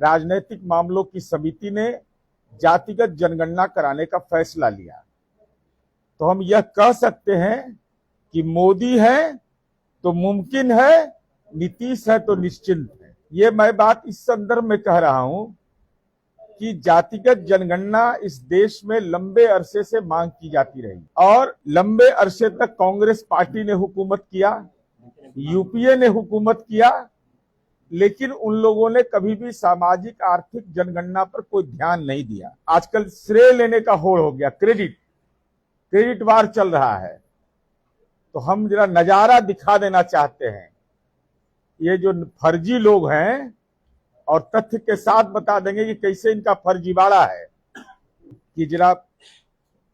राजनीतिक मामलों की समिति ने जातिगत जनगणना कराने का फैसला लिया, तो हम यह कह सकते हैं कि मोदी है तो मुमकिन है, नीतीश है तो निश्चिंत है। ये मैं बात इस संदर्भ में कह रहा हूं कि जातिगत जनगणना इस देश में लंबे अरसे से मांग की जाती रही और लंबे अरसे तक कांग्रेस पार्टी ने हुकूमत किया, यूपीए ने हुकूमत किया, लेकिन उन लोगों ने कभी भी सामाजिक आर्थिक जनगणना पर कोई ध्यान नहीं दिया। आजकल श्रेय लेने का होड़ हो गया, क्रेडिट वार चल रहा है। तो हम जरा नजारा दिखा देना चाहते हैं, ये जो फर्जी लोग हैं, और तथ्य के साथ बता देंगे कि कैसे इनका फर्जीवाड़ा है, कि जरा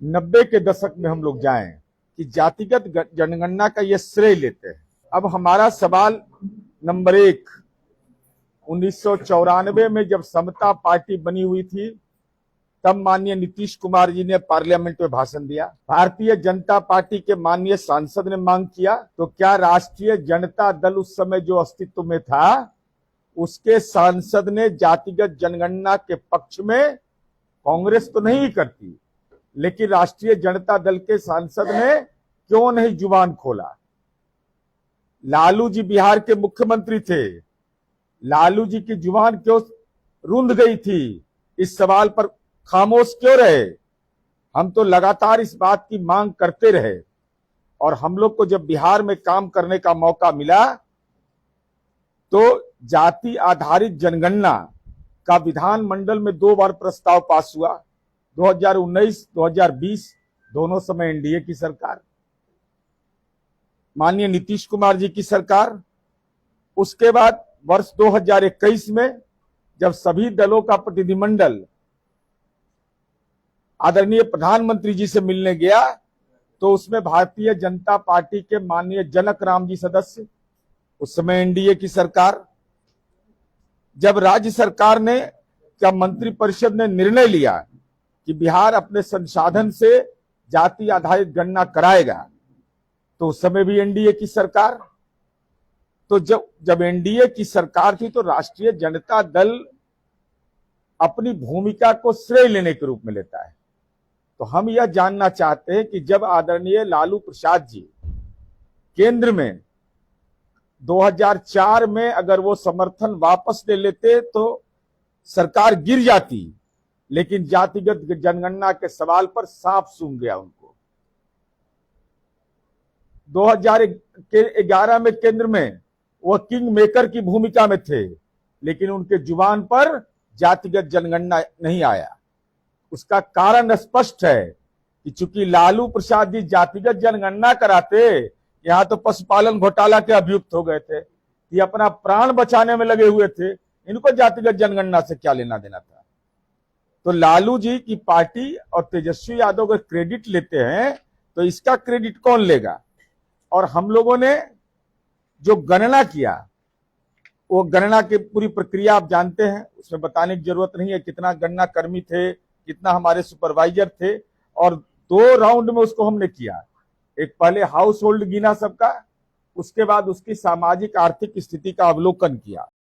90 के दशक में हम लोग जाएं कि जातिगत जनगणना का ये श्रेय लेते हैं। अब हमारा सवाल नंबर 1, 1994 में जब समता पार्टी बनी हुई थी, तब माननीय नीतीश कुमार जी ने पार्लियामेंट में भाषण दिया। भारतीय जनता पार्टी के माननीय सांसद ने मांग किया, तो क्या राष्ट्रीय जनता दल उस समय जो अस्तित्व में था, उसके सांसद ने जातिगत जनगणना के पक्ष में, कांग्रेस तो नहीं करती, लेकिन राष्ट्रीय जनता दल के सांसद ने क्यों नहीं जुबान खोला? लालू जी बिहार के मुख्यमंत्री थे, लालू जी की जुबान क्यों रुंध गई थी? इस सवाल पर खामोश क्यों रहे? हम तो लगातार इस बात की मांग करते रहे, और हम लोग को जब बिहार में काम करने का मौका मिला तो जाति आधारित जनगणना का विधानमंडल में 2 बार प्रस्ताव पास हुआ, 2019, 2020, दोनों समय एनडीए की सरकार, माननीय नीतीश कुमार जी की सरकार। उसके बाद वर्ष 2021 में जब सभी दलों का प्रतिनिधिमंडल आदरणीय प्रधानमंत्री जी से मिलने गया, तो उसमें भारतीय जनता पार्टी के माननीय जनक राम जी सदस्य, उस समय एनडीए की सरकार। जब राज्य सरकार ने, जब मंत्रिपरिषद ने निर्णय लिया कि बिहार अपने संसाधन से जाति आधारित गणना कराएगा, तो उस समय भी एनडीए की सरकार। तो जब एनडीए की सरकार थी, तो राष्ट्रीय जनता दल अपनी भूमिका को श्रेय लेने के रूप में लेता है। तो हम यह जानना चाहते हैं कि जब आदरणीय लालू प्रसाद जी केंद्र में 2004 में अगर वो समर्थन वापस ले लेते तो सरकार गिर जाती, लेकिन जातिगत जनगणना के सवाल पर साफ सूंघ गया उनको। 2011 में केंद्र में वो किंग मेकर की भूमिका में थे, लेकिन उनके जुबान पर जातिगत जनगणना नहीं आया। उसका कारण स्पष्ट है कि चूंकि लालू प्रसाद जी जातिगत जनगणना कराते, यहां तो पशुपालन घोटाला के अभियुक्त हो गए थे, ये अपना प्राण बचाने में लगे हुए थे, इनको जातिगत जनगणना से क्या लेना देना था? तो लालू जी की पार्टी और तेजस्वी यादव का क्रेडिट लेते हैं, तो इसका क्रेडिट कौन लेगा? और हम लोगों ने जो गणना किया, वो गणना की पूरी प्रक्रिया आप जानते हैं, उसमें बताने की जरूरत नहीं है, कितना गणना कर्मी थे, कितना हमारे सुपरवाइजर थे, और 2 राउंड में उसको हमने किया। एक पहले हाउस होल्ड गिना सबका, उसके बाद उसकी सामाजिक आर्थिक स्थिति का अवलोकन किया।